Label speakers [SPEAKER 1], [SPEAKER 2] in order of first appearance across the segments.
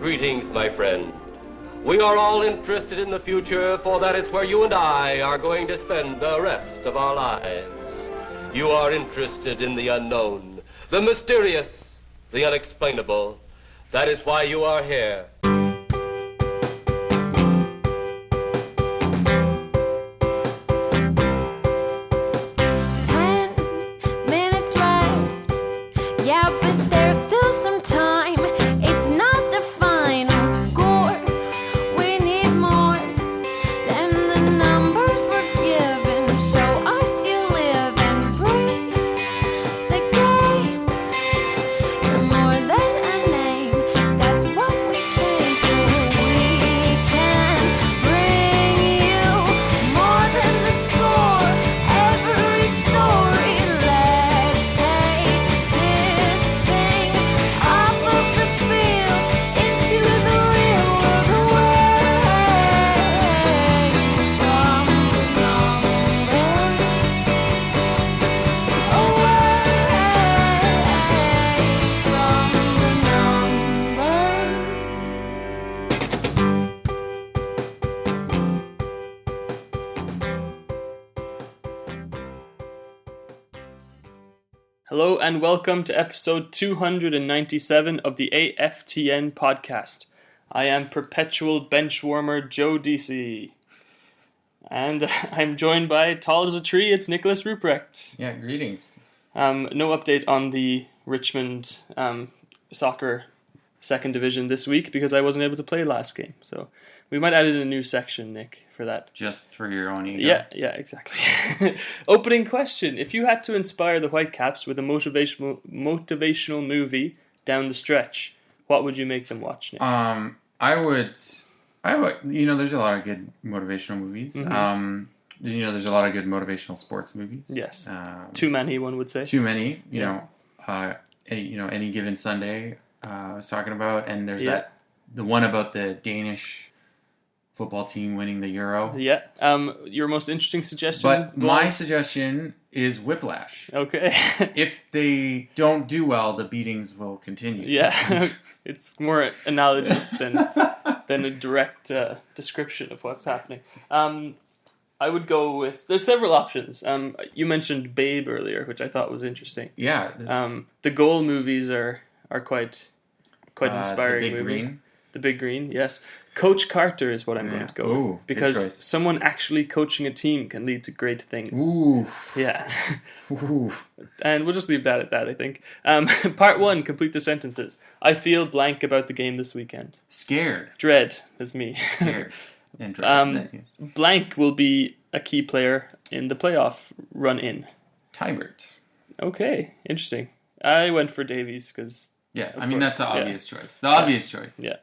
[SPEAKER 1] Greetings, my friend. We are all interested in the future, for that is where you and I are going to spend the rest of our lives. You are interested in the unknown, the mysterious, the unexplainable. That is why you are here.
[SPEAKER 2] 10 minutes left. Yeah, but there's still some time. It's not the final score. We need more than the numbers we're given. Show us you live and breathe the game. You're more than a name. That's what we came for. We can bring you more than the score. Every story. Let's take this thing off of the field into the real world, away from the numbers,
[SPEAKER 3] Hello and welcome to episode 297 of the AFTN podcast. I am perpetual bench warmer Joe DC. And I'm joined by tall as a tree, it's Nicholas Ruprecht.
[SPEAKER 4] Yeah, greetings.
[SPEAKER 3] No update on the Richmond soccer second division this week because I wasn't able to play last game. So we might add in a new section, Nick, for that.
[SPEAKER 4] Just for your own ego.
[SPEAKER 3] Yeah, exactly. Opening question. If you had to inspire the Whitecaps with a motivational movie down the stretch, what would you make them watch, Nick?
[SPEAKER 4] I would, there's a lot of good motivational movies.
[SPEAKER 3] Mm-hmm.
[SPEAKER 4] There's a lot of good motivational sports movies.
[SPEAKER 3] Yes. Too many, one would say.
[SPEAKER 4] Too many, any given Sunday, I was talking about, and there's the one about the Danish football team winning the Euro.
[SPEAKER 3] Yeah. Your most interesting suggestion?
[SPEAKER 4] But my suggestion is Whiplash.
[SPEAKER 3] Okay.
[SPEAKER 4] If they don't do well, the beatings will continue.
[SPEAKER 3] Yeah. It's more analogous than a direct description of what's happening. I would go with... There's several options. You mentioned Babe earlier, which I thought was interesting.
[SPEAKER 4] Yeah.
[SPEAKER 3] The goal movies are quite inspiring.
[SPEAKER 4] The Big
[SPEAKER 3] movie.
[SPEAKER 4] Green.
[SPEAKER 3] The Big Green, yes. Coach Carter is what I'm going to go with.
[SPEAKER 4] Ooh,
[SPEAKER 3] because someone actually coaching a team can lead to great things.
[SPEAKER 4] Ooh.
[SPEAKER 3] Yeah.
[SPEAKER 4] Ooh.
[SPEAKER 3] And we'll just leave that at that, I think. Part 1, complete the sentences. I feel blank about the game this weekend.
[SPEAKER 4] Scared.
[SPEAKER 3] Dread, that's me.
[SPEAKER 4] Scared. And dread.
[SPEAKER 3] Blank will be a key player in the playoff run-in.
[SPEAKER 4] Tybert.
[SPEAKER 3] Okay, interesting. I went for Davies because...
[SPEAKER 4] Yeah, that's the obvious choice. The obvious choice.
[SPEAKER 3] Yeah.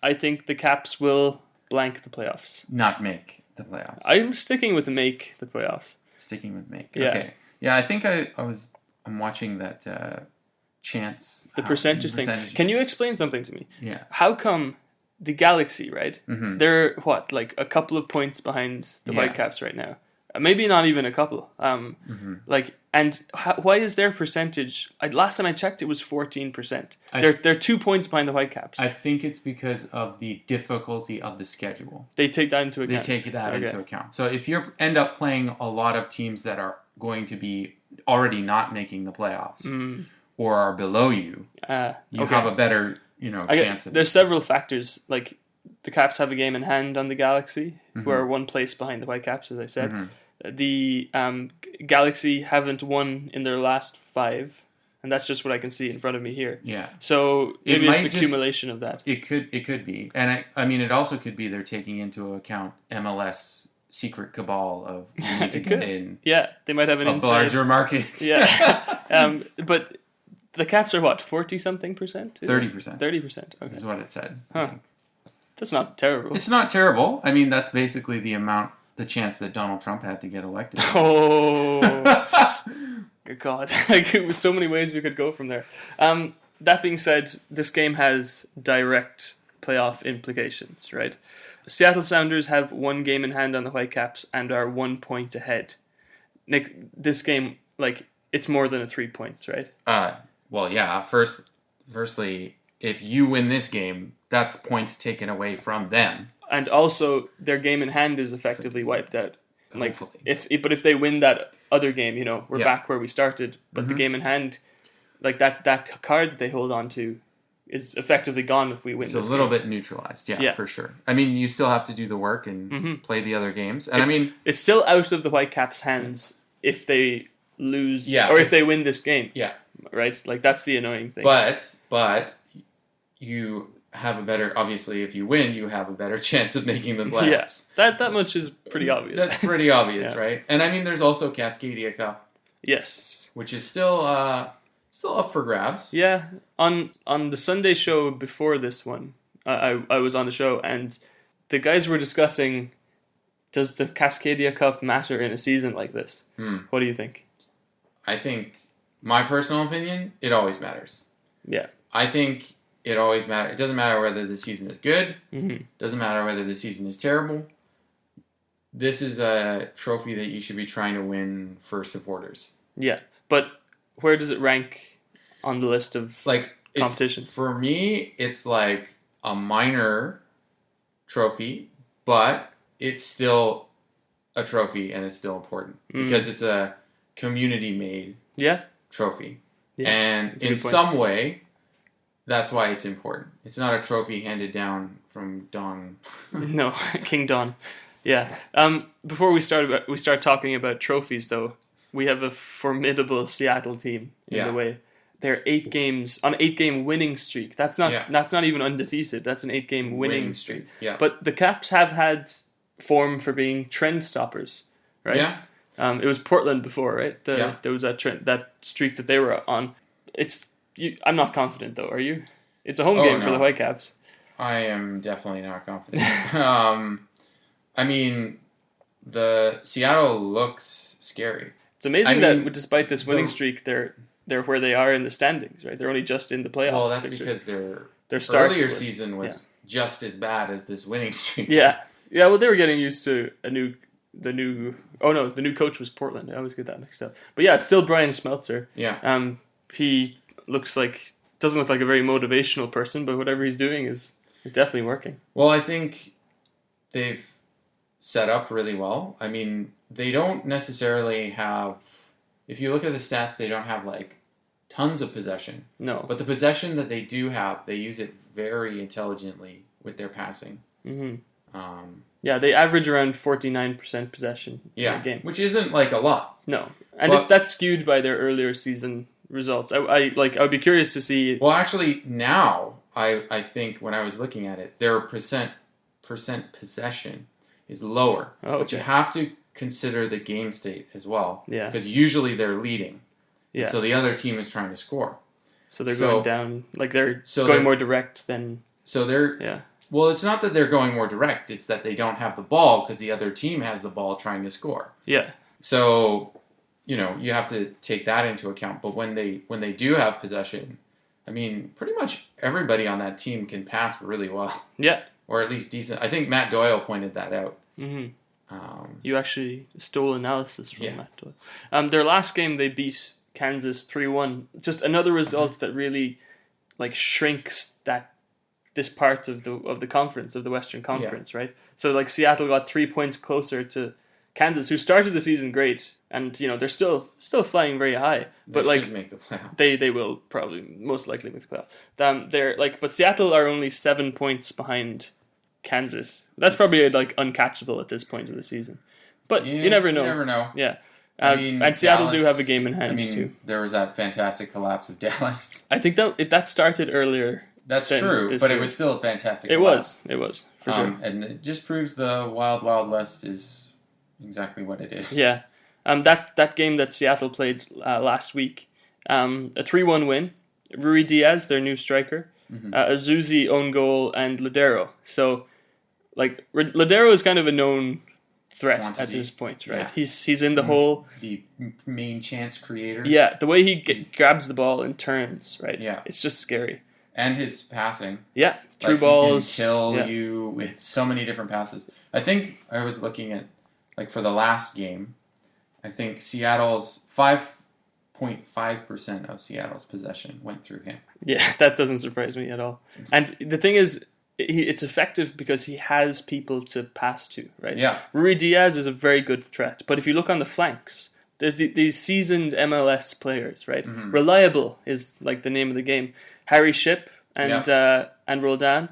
[SPEAKER 3] I think the Caps will blank the playoffs.
[SPEAKER 4] Not make the playoffs.
[SPEAKER 3] I'm sticking with the make the playoffs.
[SPEAKER 4] Sticking with make.
[SPEAKER 3] Yeah.
[SPEAKER 4] Okay. Yeah, I think I'm watching that chance.
[SPEAKER 3] The percentage thing. Can you explain something to me?
[SPEAKER 4] Yeah.
[SPEAKER 3] How come the Galaxy, right? Mm-hmm. They're like a couple of points behind the Whitecaps right now. Maybe not even a couple. Why is their percentage? Last time I checked, it was 14%. They're 2 points behind the Whitecaps.
[SPEAKER 4] I think it's because of the difficulty of the schedule.
[SPEAKER 3] They take that into account.
[SPEAKER 4] Into account. So if you end up playing a lot of teams that are going to be already not making the playoffs or are below you, you have a better chance of it.
[SPEAKER 3] There's several factors. Like the Caps have a game in hand on the Galaxy, who are one place behind the Whitecaps, as I said. Mm-hmm. The Galaxy haven't won in their last 5, and that's just what I can see in front of me here.
[SPEAKER 4] Yeah.
[SPEAKER 3] So maybe it's accumulation of that.
[SPEAKER 4] It could be, and it also could be they're taking into account MLS secret cabal of we need to get in.
[SPEAKER 3] Yeah, they might have an
[SPEAKER 4] larger market.
[SPEAKER 3] Yeah. But the Caps are what, 40-something percent?
[SPEAKER 4] 30%.
[SPEAKER 3] 30%. Okay.
[SPEAKER 4] Is what it said.
[SPEAKER 3] Huh. That's not terrible.
[SPEAKER 4] It's not terrible. I mean, that's basically the chance that Donald Trump had to get elected.
[SPEAKER 3] Oh, good God. So many ways we could go from there. That being said, this game has direct playoff implications, right? Seattle Sounders have 1 game in hand on the Whitecaps and are 1 point ahead. Nick, this game, it's more than a 3 points, right?
[SPEAKER 4] Well, yeah. Firstly, if you win this game, that's points taken away from them.
[SPEAKER 3] And also, their game in hand is effectively wiped out. Like,
[SPEAKER 4] Hopefully.
[SPEAKER 3] if they win that other game, we're back where we started. But the game in hand, like that card that they hold on to, is effectively gone if we win.
[SPEAKER 4] It's a little bit neutralized, for sure. I mean, you still have to do the work and play the other games. And
[SPEAKER 3] it's still out of the Whitecaps' hands if they lose or if they win this game.
[SPEAKER 4] Yeah.
[SPEAKER 3] Right? Like, that's the annoying thing.
[SPEAKER 4] But you have a better, obviously, if you win, you have a better chance of making the playoffs.
[SPEAKER 3] Yeah, that much is pretty obvious.
[SPEAKER 4] That's pretty obvious, right? And I mean, there's also Cascadia Cup.
[SPEAKER 3] Yes.
[SPEAKER 4] Which is still up for grabs.
[SPEAKER 3] Yeah. On the Sunday show before this one, I was on the show, and the guys were discussing, does the Cascadia Cup matter in a season like this? What do you think?
[SPEAKER 4] I think, my personal opinion, it always matters.
[SPEAKER 3] Yeah.
[SPEAKER 4] I think it always matters. It doesn't matter whether the season is good. Doesn't matter whether the season is terrible. This is a trophy that you should be trying to win for supporters.
[SPEAKER 3] Yeah, but where does it rank on the list of competition?
[SPEAKER 4] For me, it's like a minor trophy, but it's still a trophy and it's still important because it's a community-made trophy. Yeah, and in some way, that's why it's important. It's not a trophy handed down from Don.
[SPEAKER 3] No, King Don. Yeah. Before we start talking about trophies, though, we have a formidable Seattle team in the way. They're 8 games on an 8-game winning streak. That's not even undefeated. That's an 8-game winning streak.
[SPEAKER 4] Yeah.
[SPEAKER 3] But the Caps have had form for being trend stoppers, right?
[SPEAKER 4] Yeah.
[SPEAKER 3] It was Portland before, right? There was that streak that they were on. I'm not confident, though. Are you? It's a home game for the Whitecaps.
[SPEAKER 4] I am definitely not confident. I mean, the Seattle looks scary.
[SPEAKER 3] It's amazing that despite this winning streak, they're where they are in the standings, right? They're only just in the playoffs.
[SPEAKER 4] Well, that's because their earlier season was just as bad as this winning streak.
[SPEAKER 3] Yeah. Yeah, well, they were getting used to the new coach was Portland. I always get that mixed up. But yeah, it's still Brian Smeltzer.
[SPEAKER 4] Yeah.
[SPEAKER 3] He doesn't look like a very motivational person, but whatever he's doing is definitely working.
[SPEAKER 4] Well, I think they've set up really well. I mean, they don't necessarily have, if you look at the stats, they don't have tons of possession.
[SPEAKER 3] No.
[SPEAKER 4] But the possession that they do have, they use it very intelligently with their passing.
[SPEAKER 3] Mm-hmm. Yeah, they average around 49% possession in a game.
[SPEAKER 4] Which isn't a lot.
[SPEAKER 3] No. And that's skewed by their earlier season results. I would be curious to see.
[SPEAKER 4] Well, actually, now I think when I was looking at it, their percent possession is lower.
[SPEAKER 3] Oh, okay.
[SPEAKER 4] But you have to consider the game state as well.
[SPEAKER 3] Yeah.
[SPEAKER 4] Because usually they're leading.
[SPEAKER 3] Yeah.
[SPEAKER 4] So the other team is trying to score.
[SPEAKER 3] So they're going down. They're going more direct than.
[SPEAKER 4] So they're.
[SPEAKER 3] Yeah.
[SPEAKER 4] Well, it's not that they're going more direct. It's that they don't have the ball because the other team has the ball trying to score.
[SPEAKER 3] Yeah.
[SPEAKER 4] So, you have to take that into account. But when they do have possession, I mean, pretty much everybody on that team can pass really well.
[SPEAKER 3] Yeah.
[SPEAKER 4] Or at least decent. I think Matt Doyle pointed that out.
[SPEAKER 3] Mm-hmm. You actually stole analysis from Matt Doyle. Their last game, they beat Kansas 3-1. Just another result that really shrinks this part of the conference, of the Western Conference, right? So Seattle got 3 points closer to Kansas, who started the season great, and they're still flying very high. But
[SPEAKER 4] they should make the playoffs.
[SPEAKER 3] They will probably most likely make the playoffs. But Seattle are only 7 points behind Kansas. That's probably uncatchable at this point of the season. But you never know.
[SPEAKER 4] You never know.
[SPEAKER 3] Yeah.
[SPEAKER 4] I mean,
[SPEAKER 3] and Seattle
[SPEAKER 4] Dallas,
[SPEAKER 3] do have a game in hand too.
[SPEAKER 4] There was that fantastic collapse of Dallas.
[SPEAKER 3] I think that started earlier.
[SPEAKER 4] That's true, but it was still a fantastic collapse.
[SPEAKER 3] It was, for sure.
[SPEAKER 4] And it just proves the Wild Wild West is exactly what it is.
[SPEAKER 3] Yeah. That game that Seattle played last week, a 3-1 win. Rui Diaz, their new striker, Azuzi own goal, and Ladero. So, Ladero is kind of a known threat at this point, right? Yeah. He's in the hole.
[SPEAKER 4] The main chance creator.
[SPEAKER 3] Yeah, the way he grabs the ball and turns, right?
[SPEAKER 4] Yeah.
[SPEAKER 3] It's just scary.
[SPEAKER 4] And his passing.
[SPEAKER 3] Yeah, through balls.
[SPEAKER 4] He can kill you with so many different passes. I think I was looking at, for the last game, I think Seattle's 5 0.5% of Seattle's possession went through him.
[SPEAKER 3] Yeah, that doesn't surprise me at all. And the thing is, it's effective because he has people to pass to, right?
[SPEAKER 4] Yeah.
[SPEAKER 3] Rui Diaz is a very good threat, but if you look on the flanks, there's these seasoned MLS players, right?
[SPEAKER 4] Mm-hmm.
[SPEAKER 3] Reliable is like the name of the game. Harry Shipp and Roldan,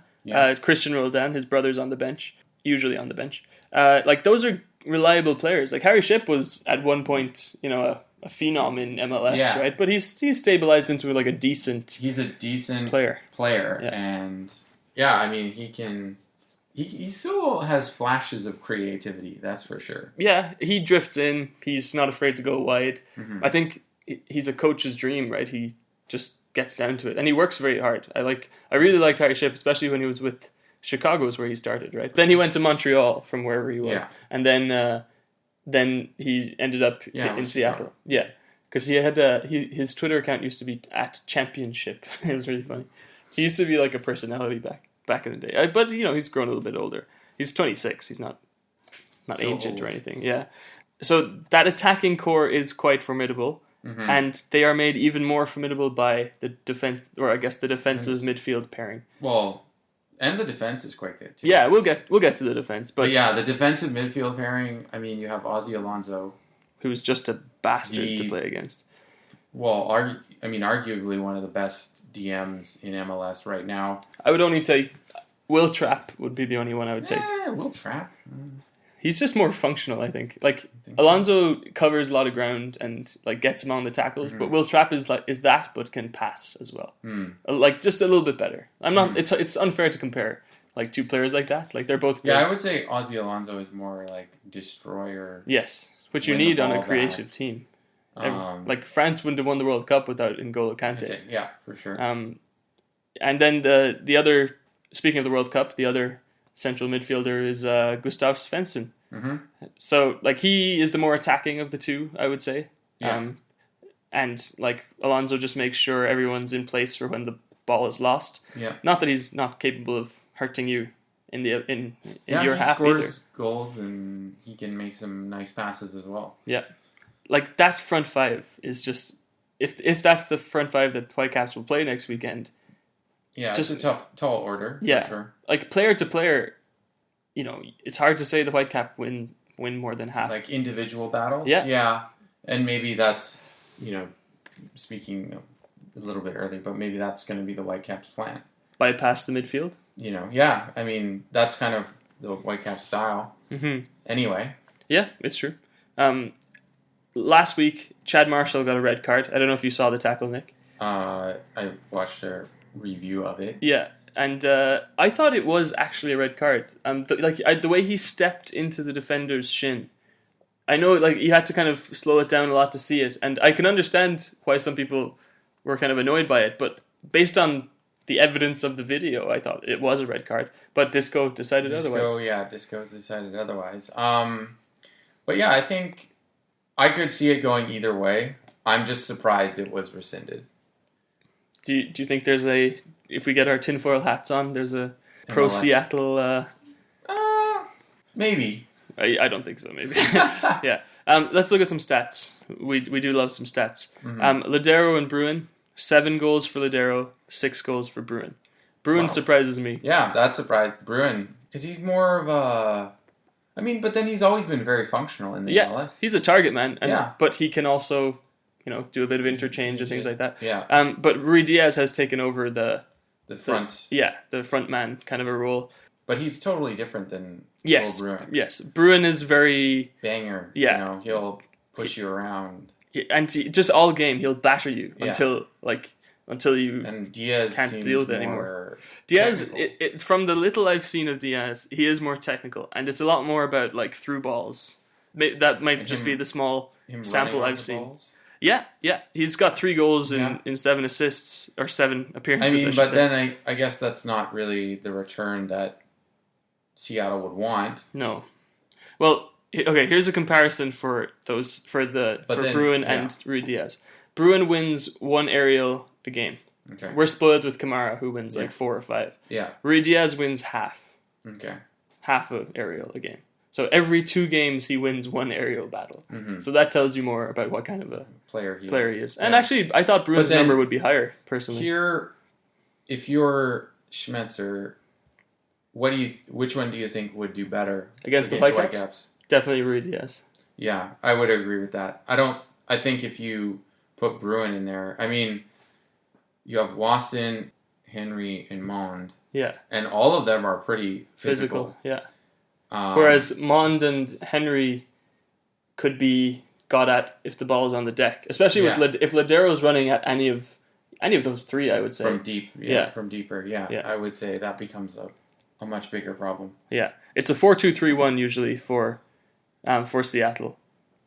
[SPEAKER 3] Christian Roldan, his brother's on the bench, usually on the bench. Like those are reliable players. Like Harry Shipp was at one point, a phenom in MLS, right? But he's stabilized into like a decent.
[SPEAKER 4] He's a decent
[SPEAKER 3] player,
[SPEAKER 4] and I mean he still has flashes of creativity. That's for sure.
[SPEAKER 3] Yeah, he drifts in. He's not afraid to go wide.
[SPEAKER 4] Mm-hmm.
[SPEAKER 3] I think he's a coach's dream, right? He just gets down to it, and he works very hard. I really liked Harry Shipp, especially when he was with Chicago's where he started, right? Then he went to Montreal from wherever he was, and then he ended up in Seattle. Yeah, because he had his Twitter account used to be @championship. It was really funny. He used to be like a personality back in the day, but he's grown a little bit older. He's 26. He's not so ancient or anything. Yeah, so that attacking core is quite formidable. Mm-hmm. And they are made even more formidable by the defensive midfield pairing.
[SPEAKER 4] Well, and the defense is quite good too.
[SPEAKER 3] Yeah, we'll get to the defense, but
[SPEAKER 4] the defensive midfield pairing. I mean, you have Ozzy Alonso,
[SPEAKER 3] who's just a bastard to play against.
[SPEAKER 4] Well, arguably one of the best DMs in MLS right now.
[SPEAKER 3] I would only take Will Trapp would be the only one I would take.
[SPEAKER 4] Will Trapp.
[SPEAKER 3] He's just more functional, I think. Like Alonso covers a lot of ground and like gets him on the tackles, but Will Trapp is that, but can pass as well. Like just a little bit better. I'm not. It's unfair to compare like two players like that. Like they're both great.
[SPEAKER 4] Yeah, I would say Ozzy Alonso is more like destroyer.
[SPEAKER 3] Yes, which you need on a creative team. Like France wouldn't have won the World Cup without N'Golo Kante.
[SPEAKER 4] Yeah, for sure.
[SPEAKER 3] And then the other, speaking of the World Cup, the other central midfielder is Gustav Svensson.
[SPEAKER 4] Mm-hmm.
[SPEAKER 3] So like he is the more attacking of the two, I would say.
[SPEAKER 4] Yeah.
[SPEAKER 3] And like Alonso just makes sure everyone's in place for when the ball is lost.
[SPEAKER 4] Yeah.
[SPEAKER 3] Not that he's not capable of hurting you in your half
[SPEAKER 4] either. He
[SPEAKER 3] either.
[SPEAKER 4] scores goals and he can make some nice passes as well.
[SPEAKER 3] Yeah. Like that front five is just if that's the front five that Whitecaps will play next weekend.
[SPEAKER 4] Yeah, just a tall order.
[SPEAKER 3] Yeah,
[SPEAKER 4] for sure.
[SPEAKER 3] Like player to player, it's hard to say the Whitecap win more than half.
[SPEAKER 4] Like individual battles.
[SPEAKER 3] Yeah,
[SPEAKER 4] and maybe that's speaking a little bit early, but maybe that's going to be the Whitecaps' plan.
[SPEAKER 3] Bypass the midfield.
[SPEAKER 4] I mean that's kind of the Whitecaps style.
[SPEAKER 3] Mm-hmm.
[SPEAKER 4] Anyway.
[SPEAKER 3] Yeah, it's true. Last week, Chad Marshall got a red card. I don't know if you saw the tackle, Nick.
[SPEAKER 4] I watched a review of it.
[SPEAKER 3] Yeah, and I thought it was actually a red card. The way he stepped into the defender's shin. I know, like you had to kind of slow it down a lot to see it, and I can understand why some people were kind of annoyed by it. But based on the evidence of the video, I thought it was a red card. But Disco decided otherwise.
[SPEAKER 4] Disco's decided otherwise. But yeah, I think I could see it going either way. I'm just surprised it was rescinded.
[SPEAKER 3] Do you think there's if we get our tinfoil hats on, there's a pro Seattle?
[SPEAKER 4] Maybe.
[SPEAKER 3] I don't think so. Maybe. Yeah. Let's look at some stats. We do love some stats. Mm-hmm. Ladero and Bruin, 7 goals for Ladero, 6 goals for Bruin. Bruin surprises me.
[SPEAKER 4] Yeah, that surprised Bruin because he's more of a. I mean, but then he's always been very functional in the MLS.
[SPEAKER 3] He's a target man, but he can also, do a bit of interchange and things like that.
[SPEAKER 4] Yeah.
[SPEAKER 3] But Rui Diaz has taken over the
[SPEAKER 4] front.
[SPEAKER 3] The front man kind of a role.
[SPEAKER 4] But he's totally different than Bruin. Yes,
[SPEAKER 3] Bruin is very
[SPEAKER 4] banger.
[SPEAKER 3] Yeah,
[SPEAKER 4] he'll push you around,
[SPEAKER 3] and just all game he'll batter you until you
[SPEAKER 4] and Diaz
[SPEAKER 3] can't deal with it anymore. Diaz, from the little I've seen of Diaz, he is more technical, and it's a lot more about like through balls. That might just be the small sample I've seen. Balls. Yeah, he's got 3 goals in 7 assists or 7 appearances.
[SPEAKER 4] I mean, but then I guess that's not really the return that Seattle would want.
[SPEAKER 3] No. Well, okay. Here's a comparison for Bruin and Rui Diaz. Bruin wins 1 aerial a game.
[SPEAKER 4] Okay.
[SPEAKER 3] We're spoiled with Kamara, who wins like 4 or 5.
[SPEAKER 4] Yeah.
[SPEAKER 3] Rui Diaz wins half.
[SPEAKER 4] Okay.
[SPEAKER 3] Half of aerial a game. So every 2 games he wins 1 aerial battle.
[SPEAKER 4] Mm-hmm.
[SPEAKER 3] So that tells you more about what kind of a
[SPEAKER 4] player he
[SPEAKER 3] is. And
[SPEAKER 4] Yeah.
[SPEAKER 3] actually, I thought Bruin's number would be higher, personally.
[SPEAKER 4] Here, if you're Schmetzer, which one do you think would do better
[SPEAKER 3] Against the Whitecaps? Definitely Rudy, yes.
[SPEAKER 4] Yeah, I would agree with that. I think if you put Bruin in there, I mean, you have Waston, Henry, and Mond.
[SPEAKER 3] Yeah.
[SPEAKER 4] And all of them are pretty physical.
[SPEAKER 3] Yeah. Whereas Mond and Henry could be got at if the ball is on the deck, especially with if Lodero's running at any of those 3, I would say.
[SPEAKER 4] From deep, from deeper, I would say that becomes a much bigger problem.
[SPEAKER 3] Yeah, it's a 4-2-3-1 usually for Seattle.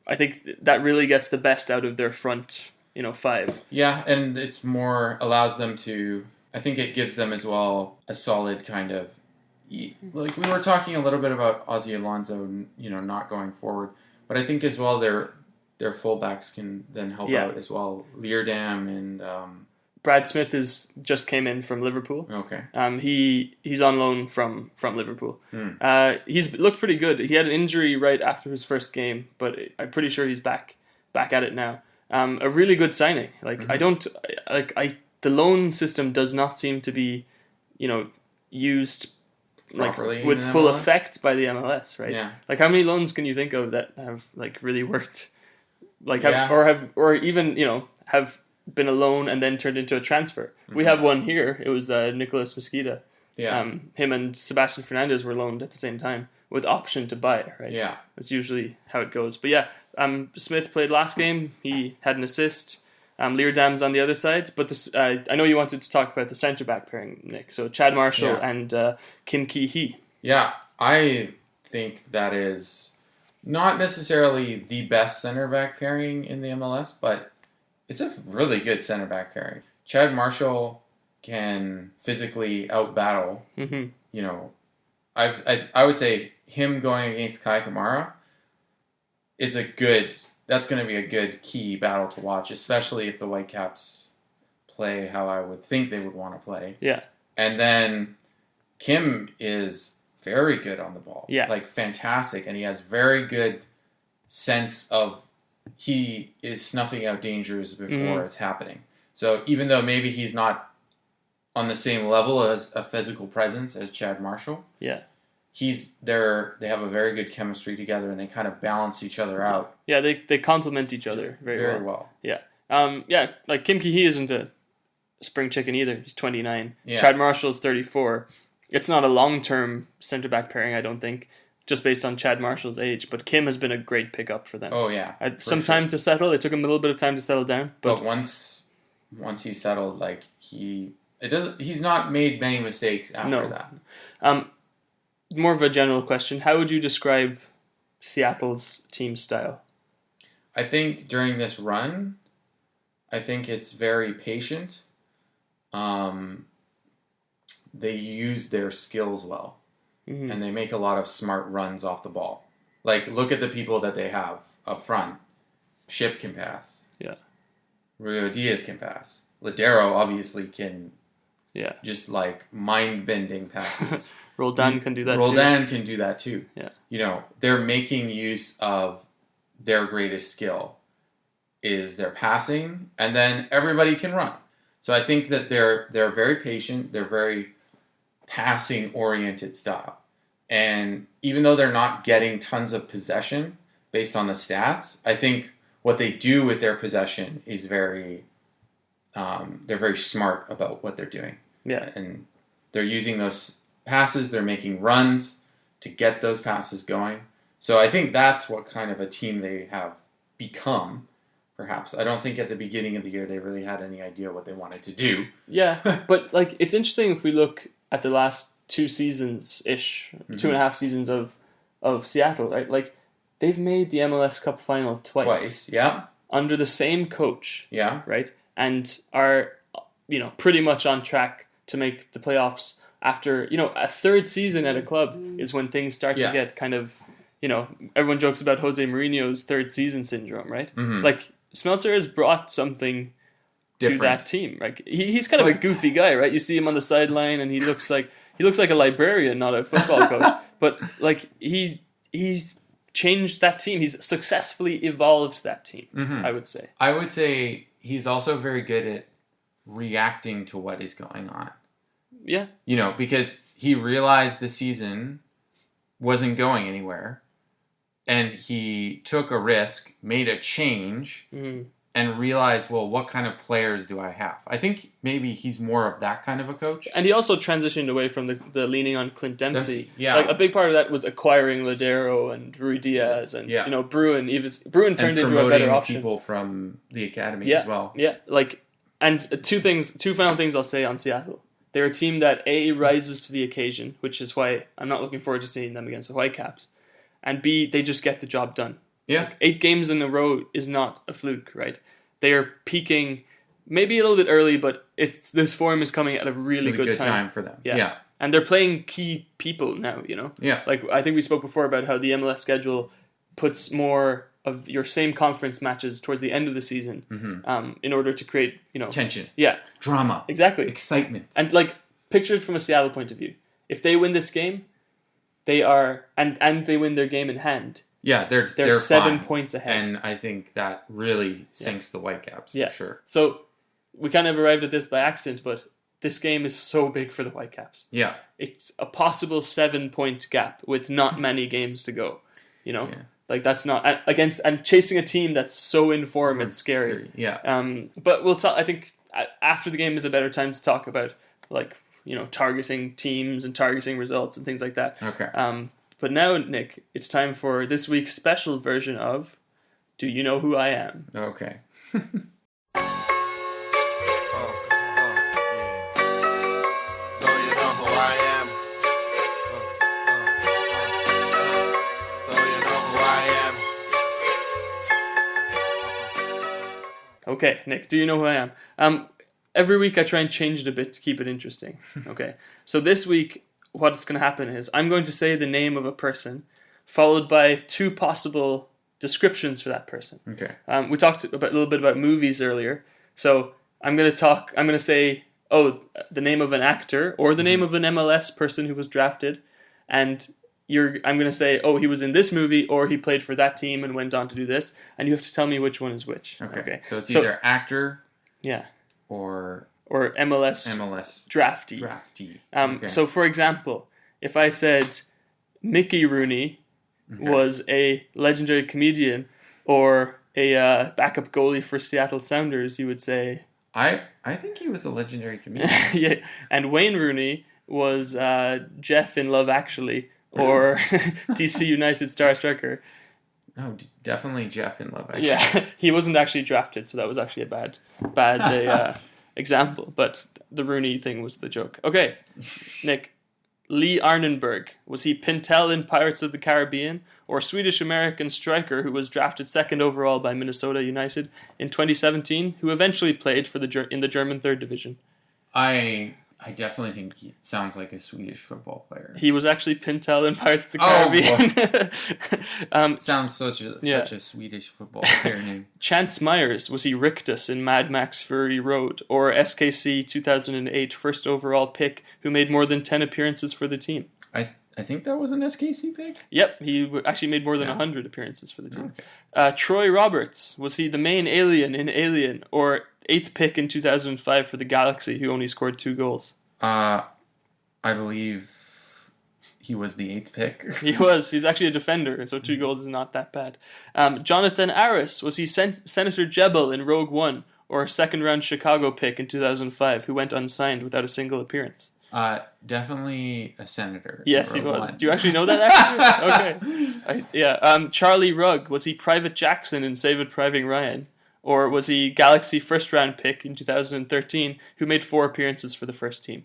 [SPEAKER 3] I think that really gets the best out of their front, 5.
[SPEAKER 4] Yeah, and it's more allows them to. I think it gives them as well a solid kind of. Like we were talking a little bit about Ozzie Alonso, not going forward, but I think as well their fullbacks can then help out as well. Leerdam and
[SPEAKER 3] Brad Smith just came in from Liverpool.
[SPEAKER 4] Okay.
[SPEAKER 3] He's on loan from Liverpool. He's looked pretty good. He had an injury right after his first game, but I'm pretty sure he's back at it now. A really good signing. The loan system does not seem to be, used
[SPEAKER 4] properly
[SPEAKER 3] with full effect by the MLS, right?
[SPEAKER 4] Yeah.
[SPEAKER 3] Like how many loans can you think of that have really worked, or even have been a loan and then turned into a transfer? We have one here. It was Nicolas Mosqueda.
[SPEAKER 4] Yeah.
[SPEAKER 3] Him and Sebastian Fernandez were loaned at the same time with option to buy, right?
[SPEAKER 4] Yeah.
[SPEAKER 3] That's usually how it goes. But yeah, Smith played last game. He had an assist. Leerdam's on the other side. But this, I know you wanted to talk about the centre-back pairing, Nick. So Chad Marshall and Kim Ki-hee.
[SPEAKER 4] Yeah, I think that is not necessarily the best centre-back pairing in the MLS, but it's a really good centre-back pairing. Chad Marshall can physically out-battle. Mm-hmm. I would say him going against Kai Kamara is that's going to be a good key battle to watch, especially if the Whitecaps play how I would think they would want to play.
[SPEAKER 3] Yeah.
[SPEAKER 4] And then Kim is very good on the ball.
[SPEAKER 3] Yeah.
[SPEAKER 4] Like fantastic. And he has very good sense of he is snuffing out dangers before it's happening. So even though maybe he's not on the same level as a physical presence as Chad Marshall, they have a very good chemistry together, and they kind of balance each other out.
[SPEAKER 3] Yeah, they complement each other very well. Yeah. Like Kim Ki-hee isn't a spring chicken either. He's 29.
[SPEAKER 4] Yeah.
[SPEAKER 3] Chad Marshall's 34. It's not a long-term centre-back pairing, I don't think, just based on Chad Marshall's age. But Kim has been a great pickup for them.
[SPEAKER 4] Oh, yeah.
[SPEAKER 3] Time to settle. It took him a little bit of time to settle down.
[SPEAKER 4] But once he's settled, he's not made many mistakes after that.
[SPEAKER 3] More of a general question. How would you describe Seattle's team style?
[SPEAKER 4] I think during this run, it's very patient. They use their skills well. Mm-hmm. And they make a lot of smart runs off the ball. Like, look at the people that they have up front. Ship can pass.
[SPEAKER 3] Yeah.
[SPEAKER 4] Rio Diaz can pass. Lodero obviously can just mind-bending passes.
[SPEAKER 3] Roldan can do that too.
[SPEAKER 4] Roldan can do that too.
[SPEAKER 3] Yeah.
[SPEAKER 4] They're making use of their greatest skill is their passing, and then everybody can run. So I think that they're very patient. They're very passing-oriented style. And even though they're not getting tons of possession based on the stats, I think what they do with their possession is they're very smart about what they're doing.
[SPEAKER 3] Yeah.
[SPEAKER 4] And they're using those passes, they're making runs to get those passes going. So I think that's what kind of a team they have become, perhaps. I don't think at the beginning of the year they really had any idea what they wanted to do.
[SPEAKER 3] Yeah, but it's interesting if we look at the last 2 seasons-ish, 2.5 seasons of Seattle, right? Like, they've made the MLS Cup final twice.
[SPEAKER 4] Yeah.
[SPEAKER 3] Under the same coach.
[SPEAKER 4] Yeah.
[SPEAKER 3] Right? And are, pretty much on track to make the playoffs after, a third season at a club is when things start to get kind of, everyone jokes about Jose Mourinho's third season syndrome, right?
[SPEAKER 4] Mm-hmm.
[SPEAKER 3] Like, Smeltzer has brought something to that team. Like, he's kind of a goofy guy, right? You see him on the sideline and he looks like a librarian, not a football coach. But, he he's changed that team. He's successfully evolved that team, I would say.
[SPEAKER 4] I would say he's also very good at reacting to what is going on.
[SPEAKER 3] Yeah.
[SPEAKER 4] Because he realized the season wasn't going anywhere, and he took a risk, made a change, and realized, well, what kind of players do I have? I think maybe he's more of that kind of a coach.
[SPEAKER 3] And he also transitioned away from the leaning on Clint Dempsey.
[SPEAKER 4] Yeah.
[SPEAKER 3] Like, a big part of that was acquiring Ladero and Rui Diaz and, Bruin. Bruin turned into a better option.
[SPEAKER 4] People from the academy as well.
[SPEAKER 3] Yeah, and two final things I'll say on Seattle. They're a team that A, rises to the occasion, which is why I'm not looking forward to seeing them against the Whitecaps. And B, they just get the job done.
[SPEAKER 4] Yeah.
[SPEAKER 3] 8 games in a row is not a fluke, right? They are peaking maybe a little bit early, but this form is coming at a really good
[SPEAKER 4] time for them. Yeah.
[SPEAKER 3] And they're playing key people now,
[SPEAKER 4] Yeah.
[SPEAKER 3] Like, I think we spoke before about how the MLS schedule puts more of your same conference matches towards the end of the season in order to create,
[SPEAKER 4] tension.
[SPEAKER 3] Yeah.
[SPEAKER 4] Drama.
[SPEAKER 3] Exactly.
[SPEAKER 4] Excitement.
[SPEAKER 3] And, picture it from a Seattle point of view. If they win this game, they are, and they win their game in hand.
[SPEAKER 4] Yeah, they're
[SPEAKER 3] 7
[SPEAKER 4] fine.
[SPEAKER 3] points ahead.
[SPEAKER 4] And I think that really sinks the Whitecaps, for sure.
[SPEAKER 3] So, we kind of arrived at this by accident, but this game is so big for the Whitecaps.
[SPEAKER 4] Yeah.
[SPEAKER 3] It's a possible 7-point gap with not many games to go, Yeah. Like, that's not against, and chasing a team that's so in form, it's scary.
[SPEAKER 4] Yeah.
[SPEAKER 3] But we'll talk, I think after the game is a better time to talk about, targeting teams and targeting results and things like that.
[SPEAKER 4] Okay.
[SPEAKER 3] But now, Nick, it's time for this week's special version of Do You Know Who I Am?
[SPEAKER 4] Okay.
[SPEAKER 3] Okay, Nick, do you know who I am? Every week I try and change it a bit to keep it interesting. Okay, so this week what's going to happen is I'm going to say the name of a person followed by 2 possible descriptions for that person.
[SPEAKER 4] Okay.
[SPEAKER 3] We talked a little bit about movies earlier, so I'm going to say, the name of an actor or the name of an MLS person who was drafted, and I'm going to say, he was in this movie, or he played for that team and went on to do this, and you have to tell me which one is which.
[SPEAKER 4] Okay. So it's either actor, or
[SPEAKER 3] MLS draftee.
[SPEAKER 4] Okay.
[SPEAKER 3] So, for example, if I said Mickey Rooney was a legendary comedian or a backup goalie for Seattle Sounders, you would say...
[SPEAKER 4] I think he was a legendary comedian.
[SPEAKER 3] Yeah, and Wayne Rooney was Jeff in Love Actually, or DC United star striker.
[SPEAKER 4] Oh, definitely Jeff in Love Actually.
[SPEAKER 3] Yeah, he wasn't actually drafted, so that was actually a bad example. But the Rooney thing was the joke. Okay, Nick, Lee Arnenberg, was he Pintel in Pirates of the Caribbean, or Swedish-American striker who was drafted 2nd overall by Minnesota United in 2017, who eventually played for in the German 3rd Division?
[SPEAKER 4] I definitely think he sounds like a Swedish football player.
[SPEAKER 3] He was actually Pintel in Pirates of the Caribbean.
[SPEAKER 4] Well, sounds such a Swedish football player name.
[SPEAKER 3] Chance Myers, was he Rictus in Mad Max Fury Road, or SKC 2008 first overall pick who made more than 10 appearances for the team?
[SPEAKER 4] I think that was an SKC pick?
[SPEAKER 3] Yep, he actually made more than 100 appearances for the team. Okay. Troy Roberts, was he the main alien in Alien, or 8th pick in 2005 for the Galaxy, who only scored 2 goals?
[SPEAKER 4] I believe he was the 8th pick.
[SPEAKER 3] He was. He's actually a defender, so 2 goals is not that bad. Jonathan Aris, was he Senator Jebel in Rogue One, or a 2nd-round Chicago pick in 2005, who went unsigned without a single appearance?
[SPEAKER 4] Definitely a senator.
[SPEAKER 3] Yes, he was. Do you actually know that, actually? Okay. Charlie Rugg, was he Private Jackson in Saving Private Ryan? Or was he Galaxy first-round pick in 2013 who made 4 appearances for the first team?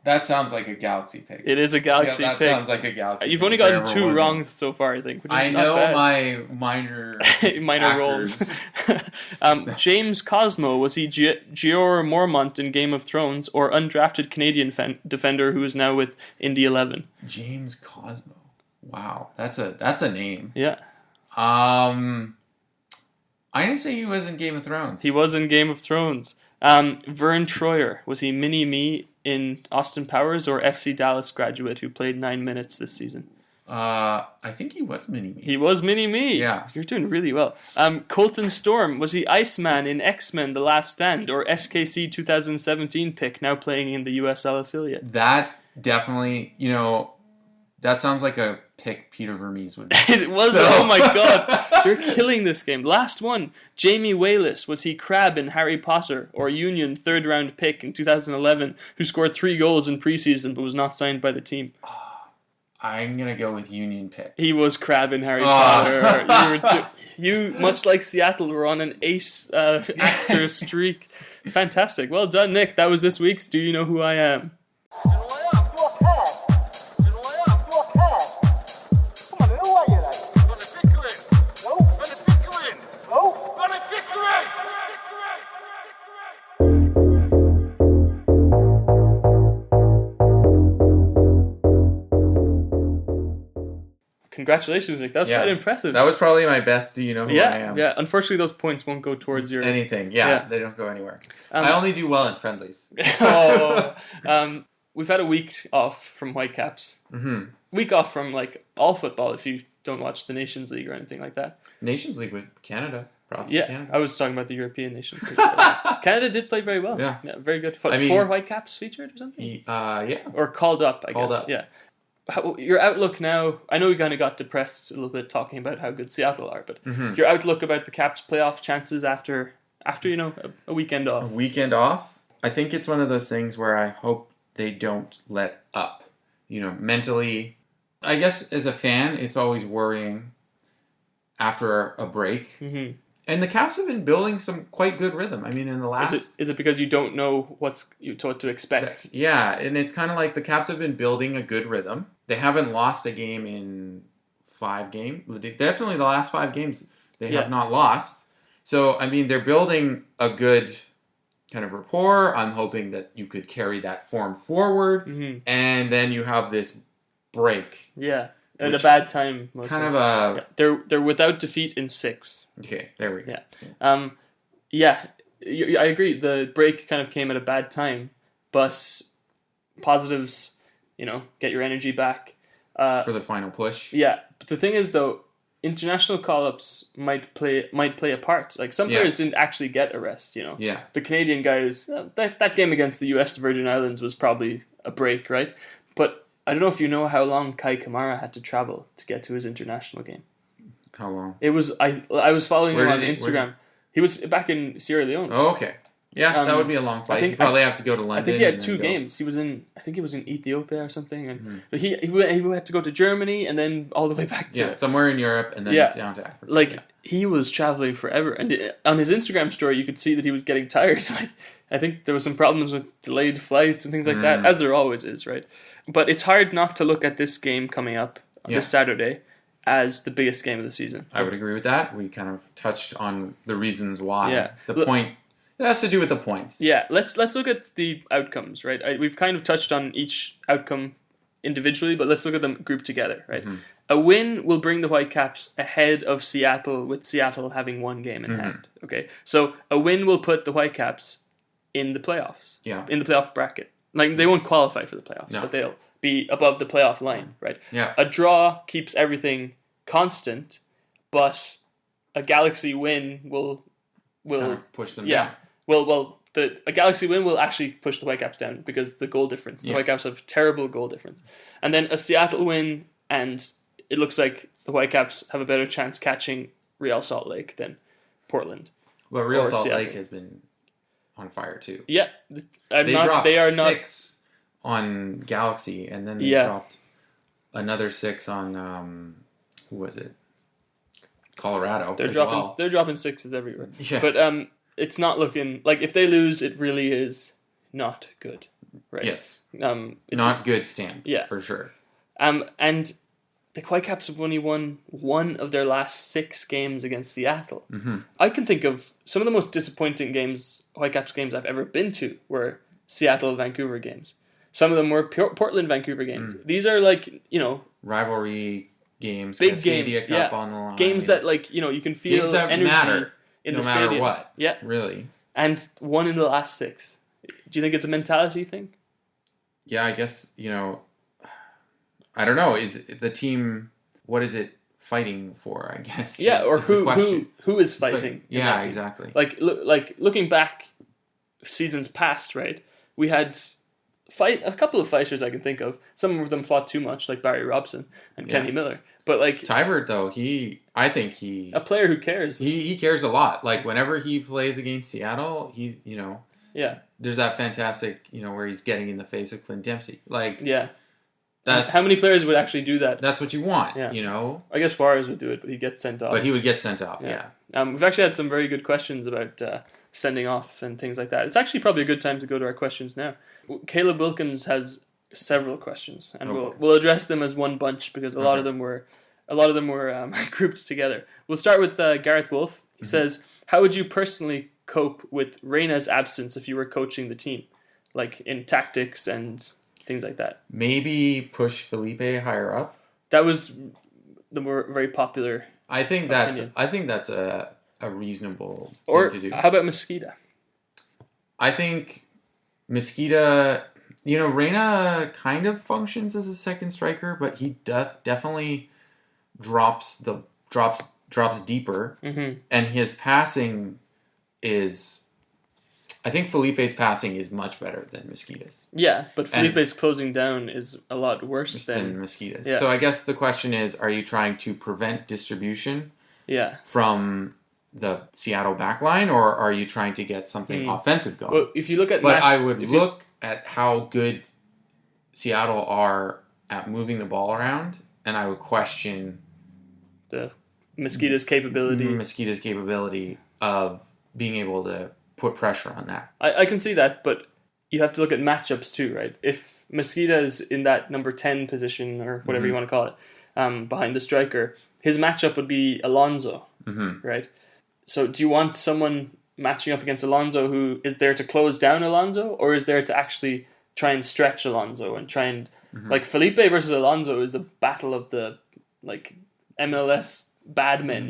[SPEAKER 4] That sounds like a Galaxy pick.
[SPEAKER 3] It is a Galaxy pick.
[SPEAKER 4] That sounds like a Galaxy pick.
[SPEAKER 3] You've only gotten 2 wrong so far, I think. Which is
[SPEAKER 4] I know my minor
[SPEAKER 3] roles. James Cosmo, was he Gior Mormont in Game of Thrones, or undrafted Canadian defender who is now with Indy 11?
[SPEAKER 4] James Cosmo. Wow, that's a name.
[SPEAKER 3] Yeah.
[SPEAKER 4] I'm gonna say he was in Game of Thrones.
[SPEAKER 3] He was in Game of Thrones. Vern Troyer, was he Mini-Me in Austin Powers, or FC Dallas graduate who played 9 minutes this season?
[SPEAKER 4] I think he was Mini-Me.
[SPEAKER 3] He was Mini-Me.
[SPEAKER 4] Yeah.
[SPEAKER 3] You're doing really well. Colton Storm, was he Iceman in X-Men The Last Stand or SKC 2017 pick, now playing in the USL affiliate?
[SPEAKER 4] That definitely, that sounds like a pick Peter Vermees would do.
[SPEAKER 3] It was, oh my god. You're killing this game. Last one, Jamie Wayless, was he Crab in Harry Potter or Union 3rd round pick in 2011 who scored 3 goals in preseason but was not signed by the team?
[SPEAKER 4] I'm going to go with Union pick.
[SPEAKER 3] He was Crab in Harry Potter. You, much like Seattle, were on an 8 actor streak. Fantastic. Well done, Nick. That was this week's Do You Know Who I Am? Congratulations, Nick. That was quite impressive.
[SPEAKER 4] That was probably my best Do You Know Who I Am.
[SPEAKER 3] Yeah, unfortunately those points won't go towards your...
[SPEAKER 4] Anything, they don't go anywhere. I only do well in friendlies.
[SPEAKER 3] We've had a week off from Whitecaps.
[SPEAKER 4] Mm-hmm.
[SPEAKER 3] Week off from all football if you don't watch the Nations League or anything like that.
[SPEAKER 4] Nations League with Canada. Props to Canada.
[SPEAKER 3] I was talking about the European Nations League. Canada did play very well.
[SPEAKER 4] Yeah
[SPEAKER 3] very good. 4 Whitecaps featured or something?
[SPEAKER 4] Or
[SPEAKER 3] called up, I guess.
[SPEAKER 4] Called up.
[SPEAKER 3] Yeah. Your outlook now, I know we kind of got depressed a little bit talking about how good Seattle are, but your outlook about the Caps playoff chances after a weekend off.
[SPEAKER 4] A weekend off? I think it's one of those things where I hope they don't let up. Mentally, I guess as a fan, it's always worrying after a break. Mm-hmm. And the Caps have been building some quite good rhythm. I mean, in the last...
[SPEAKER 3] Is it because you don't know what to expect?
[SPEAKER 4] Yeah, and it's kind of like the Caps have been building a good rhythm. They haven't lost a game in 5 games. Definitely the last 5 games they have not lost. So, I mean, they're building a good kind of rapport. I'm hoping that you could carry that form forward. Mm-hmm. And then you have this break.
[SPEAKER 3] Yeah. At a bad time, mostly.
[SPEAKER 4] Kind of a...
[SPEAKER 3] They're without defeat in 6.
[SPEAKER 4] Okay, there we go.
[SPEAKER 3] Yeah. I agree. The break kind of came at a bad time, but positives, get your energy back.
[SPEAKER 4] For the final push.
[SPEAKER 3] Yeah. But the thing is, though, international call-ups might play a part. Like, some players didn't actually get a rest,
[SPEAKER 4] Yeah.
[SPEAKER 3] The Canadian guys, that game against the US Virgin Islands was probably a break, right? But... I don't know if you know how long Kai Kamara had to travel to get to his international game.
[SPEAKER 4] How long?
[SPEAKER 3] It was I was following him on Instagram. He was back in Sierra Leone.
[SPEAKER 4] Oh, okay. Yeah, that would be a long flight. He'd probably have to go to London.
[SPEAKER 3] I think he had 2 games. He was in Ethiopia or something, and but he had to go to Germany and then all the way back to
[SPEAKER 4] somewhere in Europe and then down to Africa.
[SPEAKER 3] Like he was traveling forever, and on his Instagram story, you could see that he was getting tired. Like I think there was some problems with delayed flights and things like that, as there always is, right? But it's hard not to look at this game coming up on this Saturday as the biggest game of the season.
[SPEAKER 4] I would agree with that. We kind of touched on the reasons why.
[SPEAKER 3] Yeah.
[SPEAKER 4] The point... It has to do with the points.
[SPEAKER 3] Yeah, let's look at the outcomes, right? We've kind of touched on each outcome individually, but let's look at them grouped together, right? Mm-hmm. A win will bring the Whitecaps ahead of Seattle, with Seattle having 1 game in hand, okay? So a win will put the Whitecaps in the playoffs, in the playoff bracket. Like, they won't qualify for the playoffs, but they'll be above the playoff line, right?
[SPEAKER 4] Yeah.
[SPEAKER 3] A draw keeps everything constant, but a Galaxy win will
[SPEAKER 4] kind of push them down.
[SPEAKER 3] Well, a Galaxy win will actually push the Whitecaps down because the goal difference. The Whitecaps have terrible goal difference. And then a Seattle win, and it looks like the Whitecaps have a better chance catching Real Salt Lake than Portland.
[SPEAKER 4] Well, Real Salt Lake has been on fire too.
[SPEAKER 3] Yeah.
[SPEAKER 4] They dropped 6 on Galaxy, and then they dropped another 6 on, who was it? Colorado.
[SPEAKER 3] They're dropping 6s everywhere. Yeah. But it's not looking like, if they lose, it really is not good, right?
[SPEAKER 4] Yes.
[SPEAKER 3] It's
[SPEAKER 4] not good stand. Yeah, for sure.
[SPEAKER 3] And the Whitecaps have only won 1 of their last 6 games against Seattle. Mm-hmm. I can think of some of the most disappointing Whitecaps games I've ever been to were Seattle-Vancouver games. Some of them were Portland-Vancouver games. These are
[SPEAKER 4] rivalry games,
[SPEAKER 3] big games,
[SPEAKER 4] Cup on the line.
[SPEAKER 3] Games that you can feel
[SPEAKER 4] games that
[SPEAKER 3] energy
[SPEAKER 4] matter,
[SPEAKER 3] in
[SPEAKER 4] no
[SPEAKER 3] the
[SPEAKER 4] matter
[SPEAKER 3] stadium.
[SPEAKER 4] what.
[SPEAKER 3] Yeah,
[SPEAKER 4] really.
[SPEAKER 3] And 1 in the last 6. Do you think it's a mentality thing?
[SPEAKER 4] Yeah, I guess I don't know. Is the team, what is it fighting for, I guess?
[SPEAKER 3] Yeah, or
[SPEAKER 4] is the question.
[SPEAKER 3] who is
[SPEAKER 4] It's like-
[SPEAKER 3] fighting? in
[SPEAKER 4] yeah,
[SPEAKER 3] that team.
[SPEAKER 4] exactly.
[SPEAKER 3] Like looking back, seasons past, right? We had a couple of fighters I can think of. Some of them fought too much, like Barry Robson and
[SPEAKER 4] Yeah.
[SPEAKER 3] Kenny Miller. But like
[SPEAKER 4] Tybert, though, I think
[SPEAKER 3] a player who cares.
[SPEAKER 4] he cares a lot. Like, whenever he plays against Seattle,
[SPEAKER 3] Yeah,
[SPEAKER 4] there's that fantastic, where he's getting in the face of Clint Dempsey. Like,
[SPEAKER 3] yeah.
[SPEAKER 4] that's
[SPEAKER 3] How many players would actually do that?
[SPEAKER 4] that's what you want,
[SPEAKER 3] Yeah. I guess Juarez would do it, but he gets sent off.
[SPEAKER 4] But he would get sent off, yeah.
[SPEAKER 3] We've actually had some very good questions about sending off and things like that. It's actually probably a good time to go to our questions now. Caleb Wilkins has several questions, and we'll address them as one bunch because a lot of them were grouped together. We'll start with Gareth Wolf. He says, "How would you personally cope with Reyna's absence if you were coaching the team, like in tactics and things like that?"
[SPEAKER 4] Maybe push Felipe higher up.
[SPEAKER 3] That was the very popular.
[SPEAKER 4] I think
[SPEAKER 3] opinion.
[SPEAKER 4] that's a reasonable
[SPEAKER 3] Or
[SPEAKER 4] thing to do.
[SPEAKER 3] how about Mosqueda?
[SPEAKER 4] I think Mosqueda, Reyna kind of functions as a second striker, but he definitely drops deeper, and his passing is. I think Felipe's passing is much better than Mosqueda's.
[SPEAKER 3] Yeah, but Felipe's closing down is a lot worse
[SPEAKER 4] than Mosqueda's.
[SPEAKER 3] Yeah.
[SPEAKER 4] So I guess the question is, are you trying to prevent distribution from the Seattle backline, or are you trying to get something offensive going?
[SPEAKER 3] Well, if you look at
[SPEAKER 4] I would look at how good Seattle are at moving the ball around, and I would question
[SPEAKER 3] the Mosqueda's capability
[SPEAKER 4] of being able to put pressure on that.
[SPEAKER 3] I can see that, but you have to look at matchups too, right? If Mosqueda is in that number 10 position, or whatever you want to call it, behind the striker, his matchup would be Alonso, right? So do you want someone matching up against Alonso who is there to close down Alonso, or is there to actually try and stretch Alonso and try and... Like, Felipe versus Alonso is a battle of the, like, MLS bad men,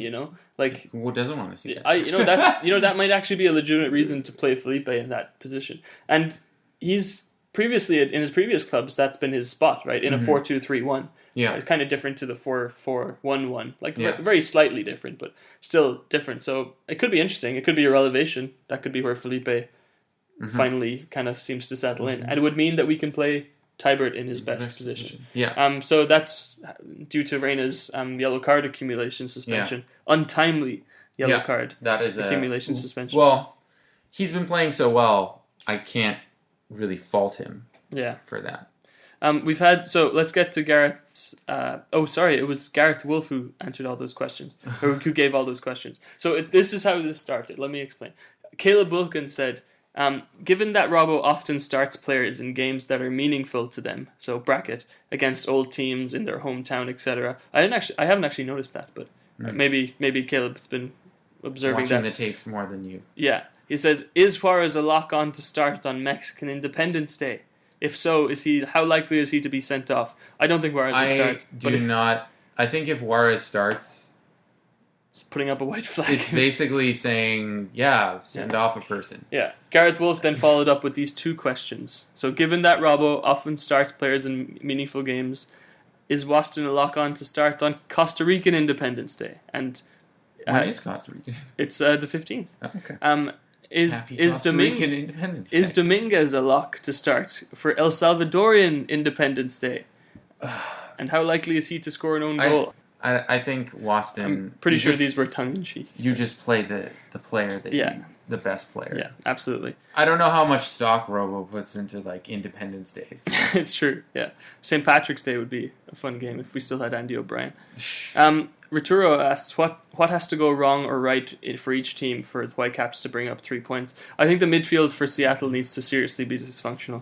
[SPEAKER 3] Like,
[SPEAKER 4] who doesn't want to see that?
[SPEAKER 3] That might actually be a legitimate reason to play Felipe in that position. And he's previously, in his previous clubs, that's been his spot, right? In a 4-2-3-1.
[SPEAKER 4] Yeah.
[SPEAKER 3] It's kind of different to the 4-4-1-1. Like, very slightly different, but still different. So it could be interesting. It could be a relevation. That could be where Felipe finally kind of seems to settle in. And it would mean that we can play Tybert in his best position.
[SPEAKER 4] Yeah.
[SPEAKER 3] So that's due to Reyna's yellow card accumulation suspension. Untimely yellow card
[SPEAKER 4] that is
[SPEAKER 3] accumulation suspension.
[SPEAKER 4] Well, he's been playing so well, I can't really fault him for that.
[SPEAKER 3] Let's get to Gareth's... it was Gareth Wolf who answered all those questions, or who gave all those questions. So this is how this started. Let me explain. Caleb Wilkins said... given that Robbo often starts players in games that are meaningful to them, so bracket against old teams in their hometown, etc. I haven't actually noticed that, but maybe Caleb's been observing
[SPEAKER 4] watching
[SPEAKER 3] that.
[SPEAKER 4] the tapes more than you.
[SPEAKER 3] Yeah, he says, is Juarez a lock on to start on Mexican Independence Day? If so, how likely is he to be sent off? I don't think Juarez will start.
[SPEAKER 4] I think if Juarez starts,
[SPEAKER 3] it's putting up a white flag.
[SPEAKER 4] It's basically saying, send off a person.
[SPEAKER 3] Yeah. Gareth Wolf then followed up with these two questions. So, given that Robbo often starts players in meaningful games, is Waston a lock-on to start on Costa Rican Independence Day? And
[SPEAKER 4] when is Costa Rica?
[SPEAKER 3] It's the 15th.
[SPEAKER 4] Oh, okay.
[SPEAKER 3] Is Dominguez a lock to start for El Salvadorian Independence Day? And how likely is he to score an own goal?
[SPEAKER 4] I think Waston...
[SPEAKER 3] I'm pretty sure these were tongue-in-cheek.
[SPEAKER 4] You just play the player that the best player.
[SPEAKER 3] Yeah, absolutely.
[SPEAKER 4] I don't know how much stock Robo puts into, like, Independence Days.
[SPEAKER 3] It's true, yeah. St. Patrick's Day would be a fun game if we still had Andy O'Brien. Rituro asks, what has to go wrong or right for each team for the Whitecaps to bring up 3 points? I think the midfield for Seattle needs to seriously be dysfunctional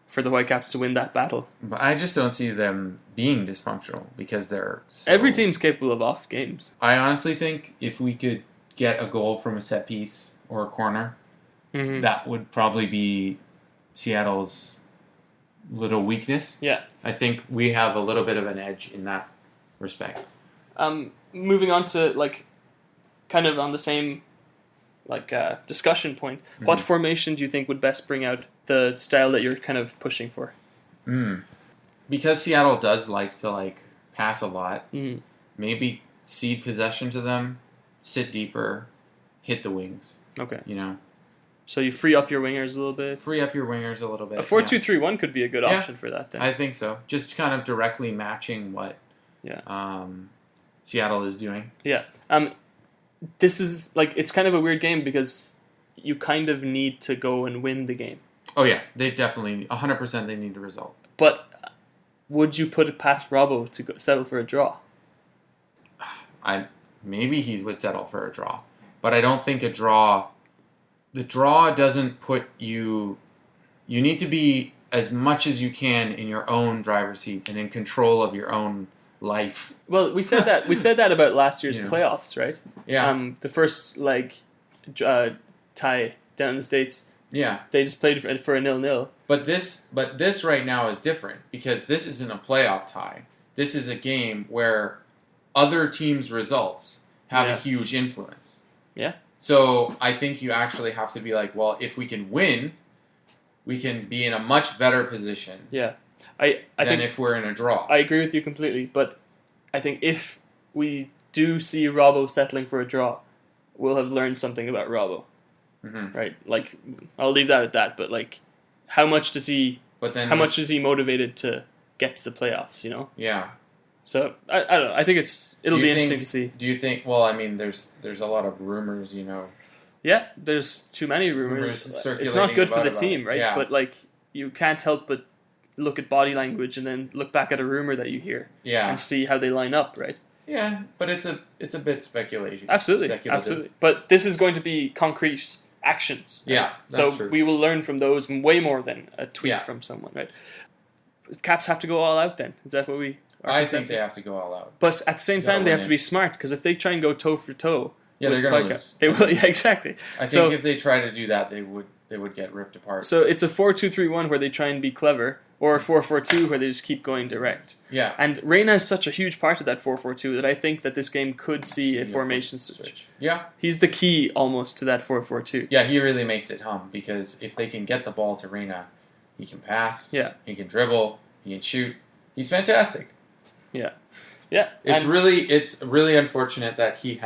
[SPEAKER 3] for the Whitecaps to win that battle.
[SPEAKER 4] But I just don't see them being dysfunctional because they're...
[SPEAKER 3] Every team's capable of off games.
[SPEAKER 4] I honestly think if we could get a goal from a set piece or a corner, that would probably be Seattle's little weakness.
[SPEAKER 3] Yeah.
[SPEAKER 4] I think we have a little bit of an edge in that respect.
[SPEAKER 3] Moving on to, like, kind of on the same, like, discussion point, what formation do you think would best bring out the style that you're kind of pushing for?
[SPEAKER 4] because Seattle does like to pass a lot,
[SPEAKER 3] Mm.
[SPEAKER 4] maybe cede possession to them, sit deeper, hit the wings.
[SPEAKER 3] Okay.
[SPEAKER 4] You know,
[SPEAKER 3] So you free up your wingers a little bit.
[SPEAKER 4] free up your wingers a little bit.
[SPEAKER 3] A 4-2-3-1 could be a good
[SPEAKER 4] Yeah.
[SPEAKER 3] option for that then.
[SPEAKER 4] I think so. Just kind of directly matching what Seattle is doing.
[SPEAKER 3] Yeah. This is it's kind of a weird game because you kind of need to go and win the game.
[SPEAKER 4] Oh yeah, they definitely 100% they need the result.
[SPEAKER 3] But would you put it past Robbo to settle for a draw?
[SPEAKER 4] Maybe he would settle for a draw, but I don't think a draw. The draw doesn't put you. You need to be as much as you can in your own driver's seat and in control of your own life.
[SPEAKER 3] Well, we said that about last year's
[SPEAKER 4] Yeah.
[SPEAKER 3] playoffs, right?
[SPEAKER 4] Yeah.
[SPEAKER 3] The first leg tie down in the States,
[SPEAKER 4] Yeah.
[SPEAKER 3] they just played for a 0-0.
[SPEAKER 4] But this right now is different because this isn't a playoff tie. This is a game where other teams' results have a huge influence.
[SPEAKER 3] Yeah.
[SPEAKER 4] So I think you actually have to be like, well, if we can win, we can be in a much better position
[SPEAKER 3] Yeah. I
[SPEAKER 4] than
[SPEAKER 3] think
[SPEAKER 4] if we're in a draw.
[SPEAKER 3] I agree with you completely, but I think if we do see Robbo settling for a draw, we'll have learned something about Robbo.
[SPEAKER 4] Mm-hmm.
[SPEAKER 3] Right? I'll leave that at that, but how much is he motivated to get to the playoffs, you know?
[SPEAKER 4] Yeah.
[SPEAKER 3] So I don't know. I think it'll be interesting to see.
[SPEAKER 4] Do you think? Well, I mean, there's a lot of rumors, you know.
[SPEAKER 3] Yeah, there's too many rumors.
[SPEAKER 4] Circulating
[SPEAKER 3] It's not good for the
[SPEAKER 4] about
[SPEAKER 3] team, right?
[SPEAKER 4] Yeah.
[SPEAKER 3] But you can't help but look at body language and then look back at a rumor that you hear
[SPEAKER 4] Yeah.
[SPEAKER 3] and see how they line up, right?
[SPEAKER 4] Yeah, but it's a bit speculation.
[SPEAKER 3] Absolutely,
[SPEAKER 4] speculative.
[SPEAKER 3] absolutely. But this is going to be concrete actions. Right?
[SPEAKER 4] Yeah, that's
[SPEAKER 3] so
[SPEAKER 4] true.
[SPEAKER 3] we will learn from those way more than a tweet
[SPEAKER 4] Yeah.
[SPEAKER 3] from someone, right? Caps have to go all out then. Is that what we are
[SPEAKER 4] I think
[SPEAKER 3] consensus?
[SPEAKER 4] they have to go all out.
[SPEAKER 3] But at the same
[SPEAKER 4] Gotta
[SPEAKER 3] time, they
[SPEAKER 4] win
[SPEAKER 3] have to
[SPEAKER 4] it.
[SPEAKER 3] be smart because if they try and go toe for toe,
[SPEAKER 4] Yeah,
[SPEAKER 3] with
[SPEAKER 4] they're gonna
[SPEAKER 3] Whitecaps,
[SPEAKER 4] lose.
[SPEAKER 3] they will. Yeah, exactly.
[SPEAKER 4] I think
[SPEAKER 3] So-
[SPEAKER 4] if they try to do that, they would get ripped apart.
[SPEAKER 3] So it's a 4-2-3-1 where they try and be clever, or a 4-4-2 where they just keep going direct.
[SPEAKER 4] Yeah.
[SPEAKER 3] And Reyna is such a huge part of that 4-4-2 that I think that this game could see a formation switch.
[SPEAKER 4] Yeah.
[SPEAKER 3] He's the key almost to that 4-4-2.
[SPEAKER 4] Yeah, he really makes it hum because if they can get the ball to Reyna, he can pass.
[SPEAKER 3] Yeah.
[SPEAKER 4] He can dribble. He can shoot. He's fantastic.
[SPEAKER 3] Yeah. Yeah.
[SPEAKER 4] It's
[SPEAKER 3] and-
[SPEAKER 4] really unfortunate that he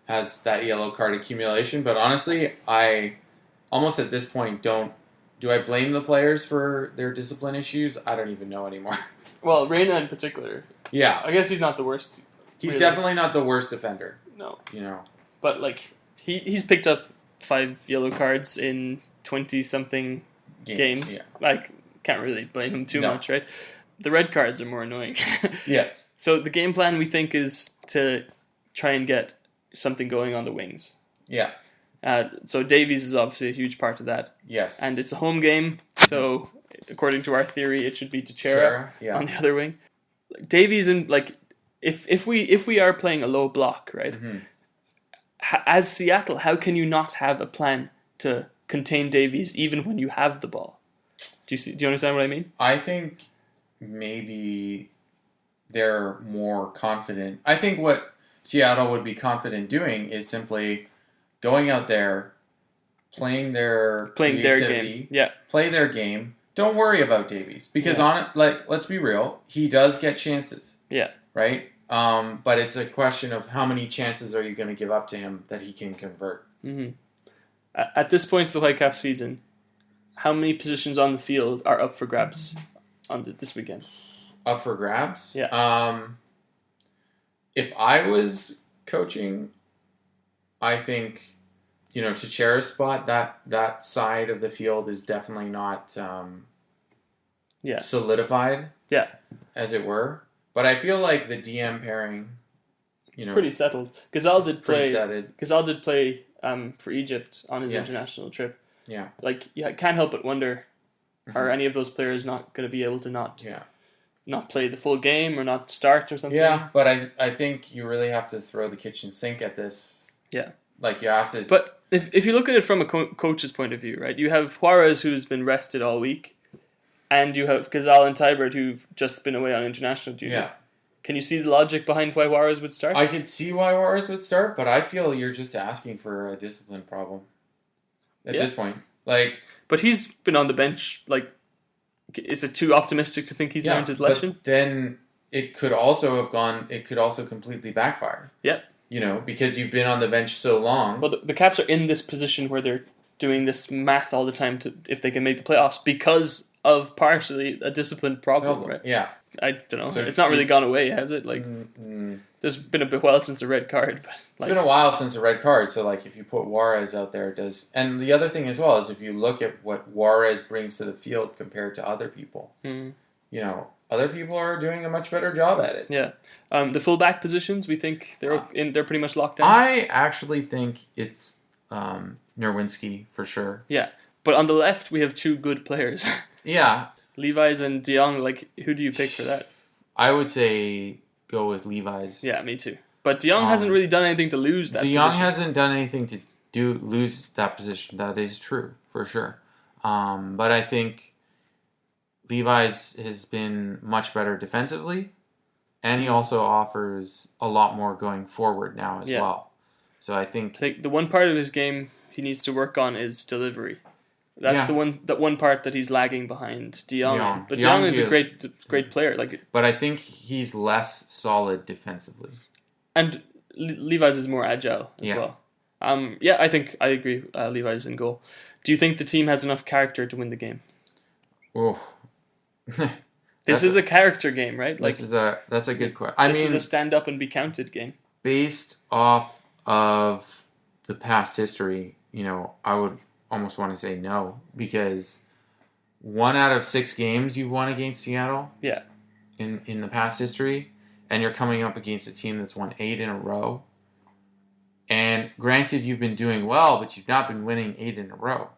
[SPEAKER 4] has that yellow card accumulation, but honestly, I almost at this point do I blame the players for their discipline issues? I don't even know anymore.
[SPEAKER 3] Well, Reyna in particular.
[SPEAKER 4] Yeah.
[SPEAKER 3] I guess he's not the worst.
[SPEAKER 4] He's
[SPEAKER 3] really.
[SPEAKER 4] definitely not the worst offender,
[SPEAKER 3] No.
[SPEAKER 4] you know.
[SPEAKER 3] But he's picked up 5 yellow cards in 20-something games.
[SPEAKER 4] Yeah.
[SPEAKER 3] Can't really blame him too
[SPEAKER 4] No.
[SPEAKER 3] much, right? The red cards are more annoying.
[SPEAKER 4] Yes.
[SPEAKER 3] So the game plan we think is to try and get something going on the wings.
[SPEAKER 4] Yeah.
[SPEAKER 3] So Davies is obviously a huge part of that.
[SPEAKER 4] Yes.
[SPEAKER 3] And it's a home game, so according to our theory, it should be Teixeira
[SPEAKER 4] Yeah.
[SPEAKER 3] on the other wing. Davies and if we are playing a low block, right?
[SPEAKER 4] Mm-hmm.
[SPEAKER 3] As Seattle, how can you not have a plan to contain Davies even when you have the ball? Do you understand what I mean?
[SPEAKER 4] I think maybe they're more confident. I think what Seattle would be confident doing is simply going out there, playing their creativity,
[SPEAKER 3] game. Yeah.
[SPEAKER 4] play their game. Don't worry about Davies because let's be real, he does get chances,
[SPEAKER 3] Yeah.
[SPEAKER 4] right? But it's a question of how many chances are you going to give up to him that he can convert.
[SPEAKER 3] Mm-hmm. At this point of the Whitecaps season, how many positions on the field are up for grabs this weekend?
[SPEAKER 4] Up for grabs?
[SPEAKER 3] Yeah.
[SPEAKER 4] If I was coaching, I think, Teixeira's spot, that side of the field is definitely not solidified, as it were. But I feel like the DM pairing,
[SPEAKER 3] it's pretty settled. Gazal did play.
[SPEAKER 4] Settled.
[SPEAKER 3] Gazal did play for Egypt on his
[SPEAKER 4] Yes.
[SPEAKER 3] international trip.
[SPEAKER 4] Yeah.
[SPEAKER 3] You can't help but wonder, are any of those players not going to be able to not play the full game or not start or something?
[SPEAKER 4] Yeah, but I think you really have to throw the kitchen sink at this.
[SPEAKER 3] Yeah.
[SPEAKER 4] You have to.
[SPEAKER 3] But if you look at it from a coach's point of view, right, you have Juarez who's been rested all week, and you have Gazal and Tybert who've just been away on international duty.
[SPEAKER 4] Yeah.
[SPEAKER 3] Can you see the logic behind why Juarez would start?
[SPEAKER 4] I could see why Juarez would start, but I feel you're just asking for a discipline problem at this point.
[SPEAKER 3] But he's been on the bench Is it too optimistic to think he's learned his lesson?
[SPEAKER 4] But then it could also completely backfire.
[SPEAKER 3] Yeah.
[SPEAKER 4] You know, because you've been on the bench so long.
[SPEAKER 3] Well, the Caps are in this position where they're doing this math all the time to if they can make the playoffs because of partially a discipline problem, right?
[SPEAKER 4] Yeah.
[SPEAKER 3] I don't know.
[SPEAKER 4] So
[SPEAKER 3] it's not really gone away, has it? Like, there's been a bit while since a red card. But
[SPEAKER 4] it's been a while since a red card, so like if you put Juarez out there, it does. And the other thing as well is if you look at what Juarez brings to the field compared to other people, you know, other people are doing a much better job at it.
[SPEAKER 3] Yeah. The fullback positions, we think they're pretty much locked down.
[SPEAKER 4] I actually think it's Nerwinski for sure.
[SPEAKER 3] Yeah, but on the left we have two good players.
[SPEAKER 4] Yeah.
[SPEAKER 3] Levi's and De Jong. Like, who do you pick for that?
[SPEAKER 4] I would say go with Levi's.
[SPEAKER 3] Yeah, me too. But De Jong hasn't really done anything to lose that.
[SPEAKER 4] De Jong hasn't done anything to lose that position. That is true for sure. But I think Levi's has been much better defensively, and he also offers a lot more going forward now as well. So I think
[SPEAKER 3] the one part of his game he needs to work on is delivery. That's the one part that he's lagging behind De Jong. But De Jong is a great player.
[SPEAKER 4] But I think he's less solid defensively.
[SPEAKER 3] And Levi's is more agile as well. I think I agree. Levi's in goal. Do you think the team has enough character to win the game?
[SPEAKER 4] Oh.
[SPEAKER 3] This is a character game, right?
[SPEAKER 4] That's a good question.
[SPEAKER 3] This is a stand up and be counted game.
[SPEAKER 4] Based off of the past history, you know, I would almost want to say no, because 1 out of 6 games you've won against Seattle.
[SPEAKER 3] Yeah.
[SPEAKER 4] In the past history, and you're coming up against a team that's won 8 in a row. And granted, you've been doing well, but you've not been winning 8 in a row.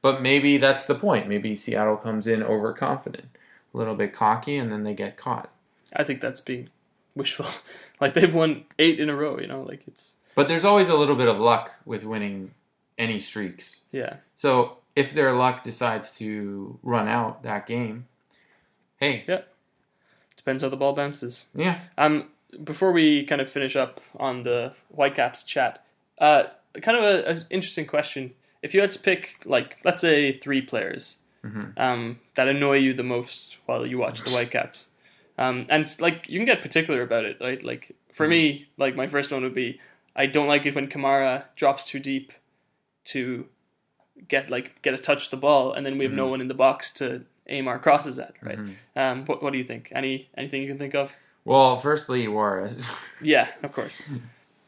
[SPEAKER 4] But maybe that's the point. Maybe Seattle comes in overconfident, a little bit cocky, and then they get caught.
[SPEAKER 3] I think that's being wishful. Like, they've won 8 in a row, you know, like it's.
[SPEAKER 4] But there's always a little bit of luck with winning any streaks.
[SPEAKER 3] Yeah.
[SPEAKER 4] So if their luck decides to run out that game, hey.
[SPEAKER 3] Yeah. Depends how the ball bounces.
[SPEAKER 4] Yeah.
[SPEAKER 3] Before we kind of finish up on the Whitecaps chat, kind of an interesting question. If you had to pick, like, let's say 3 players that annoy you the most while you watch the Whitecaps, and like you can get particular about it, right? Like for me, like my first one would be I don't like it when Kamara drops too deep to get a touch the ball, and then we have no one in the box to aim our crosses at, right? What do you think? Anything you can think of?
[SPEAKER 4] Well, firstly, Juarez.
[SPEAKER 3] Yeah, of course.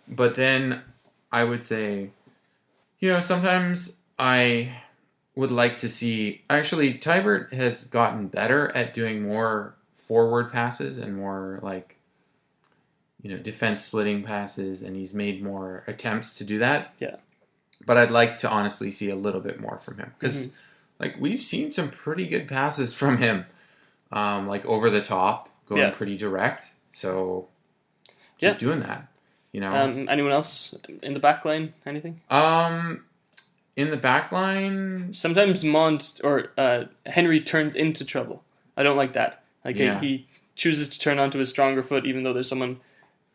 [SPEAKER 4] But then I would say, you know, sometimes I would like to see... Actually, Tybert has gotten better at doing more forward passes and more, like, you know, defense splitting passes, and he's made more attempts to do that.
[SPEAKER 3] Yeah.
[SPEAKER 4] But I'd like to honestly see a little bit more from him. Because, like, we've seen some pretty good passes from him. Like, over the top, going pretty direct. So, keep doing that. You know.
[SPEAKER 3] Anyone else in the back line? Anything?
[SPEAKER 4] In the back line...
[SPEAKER 3] Sometimes Mond or Henry turns into trouble. I don't like that. Like, he chooses to turn onto his stronger foot even though there's someone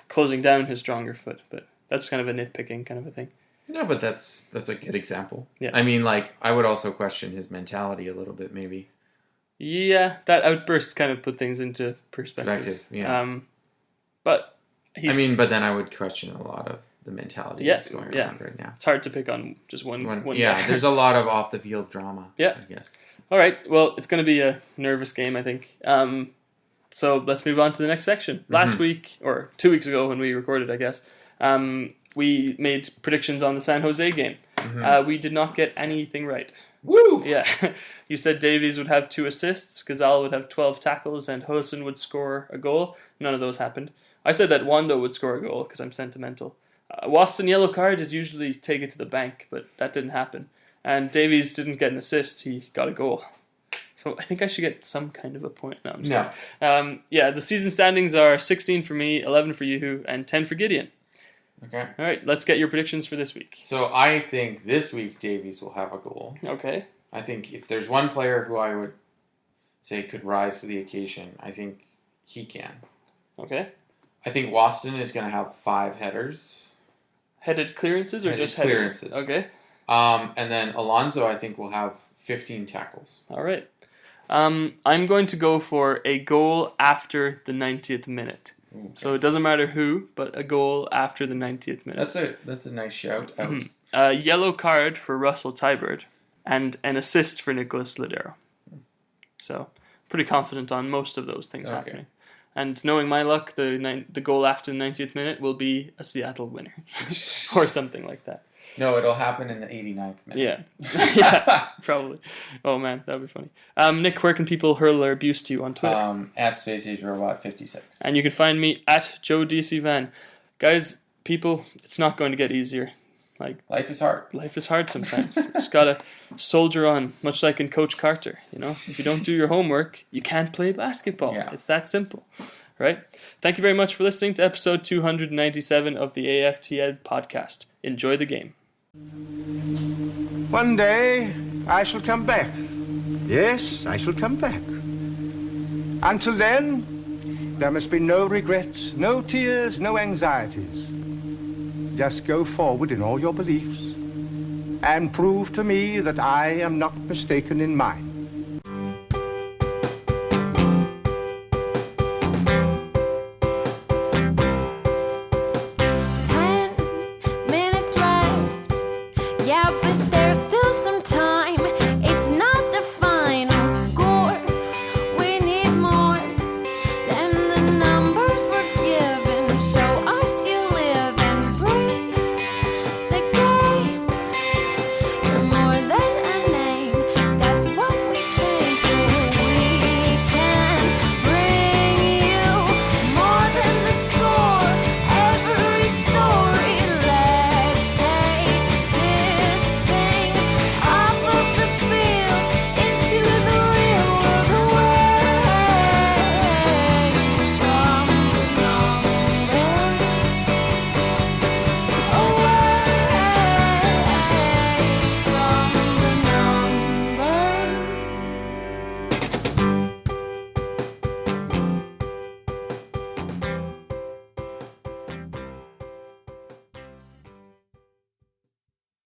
[SPEAKER 3] closing down his stronger foot. But that's kind of a nitpicking kind of a thing.
[SPEAKER 4] No, but that's a good example.
[SPEAKER 3] Yeah.
[SPEAKER 4] I mean, like, I would also question his mentality a little bit, maybe.
[SPEAKER 3] Yeah, that outburst kind of put things into perspective.
[SPEAKER 4] Yeah.
[SPEAKER 3] But
[SPEAKER 4] but then I would question a lot of the mentality that's going around right now.
[SPEAKER 3] It's hard to pick on just one
[SPEAKER 4] yeah, there's a lot of off-the-field drama, I guess.
[SPEAKER 3] All right, well, it's going to be a nervous game, I think. So let's move on to the next section. Last week, or 2 weeks ago when we recorded, I guess, we made predictions on the San Jose game. We did not get anything right.
[SPEAKER 4] Woo!
[SPEAKER 3] Yeah. You said Davies would have 2 assists, Gazal would have 12 tackles, and Hosen would score a goal. None of those happened. I said that Wando would score a goal because I'm sentimental. Waston yellow card is usually take it to the bank, but that didn't happen. And Davies didn't get an assist, he got a goal. So I think I should get some kind of a point. No, I'm just kidding. The season standings are 16 for me, 11 for Yuhu, and 10 for Gideon.
[SPEAKER 4] Okay.
[SPEAKER 3] All right, let's get your predictions for this week.
[SPEAKER 4] So I think this week Davies will have a goal.
[SPEAKER 3] Okay.
[SPEAKER 4] I think if there's one player who I would say could rise to the occasion, I think he can.
[SPEAKER 3] Okay.
[SPEAKER 4] I think Waston is going to have 5 headers.
[SPEAKER 3] Headed clearances or just
[SPEAKER 4] clearances?
[SPEAKER 3] Headers? Okay.
[SPEAKER 4] And then Alonso, I think, will have 15 tackles.
[SPEAKER 3] All right. I'm going to go for a goal after the 90th minute.
[SPEAKER 4] Okay.
[SPEAKER 3] So it doesn't matter who, but a goal after the 90th minute.
[SPEAKER 4] That's a nice shout out.
[SPEAKER 3] A yellow card for Russell Tybert and an assist for Nicholas Ladero. So pretty confident on most of those things happening. And knowing my luck, the goal after the 90th minute will be a Seattle winner or something like that.
[SPEAKER 4] No, it'll happen in the 89th minute.
[SPEAKER 3] Yeah, yeah, probably. Oh man, that'd be funny. Nick, where can people hurl their abuse to you on Twitter?
[SPEAKER 4] At SpaceAgeRobot56.
[SPEAKER 3] And you can find me at Joe DC Van. Guys, people, it's not going to get easier. Like,
[SPEAKER 4] life is hard.
[SPEAKER 3] Life is hard sometimes. You just gotta soldier on, much like in Coach Carter. You know, if you don't do your homework, you can't play basketball.
[SPEAKER 4] Yeah.
[SPEAKER 3] It's that simple, right? Thank you very much for listening to episode 297 of the AFTN podcast. Enjoy the game.
[SPEAKER 5] One day I shall come back. Yes, I shall come back. Until then, there must be no regrets, no tears, no anxieties. Just go forward in all your beliefs and prove to me that I am not mistaken in mine.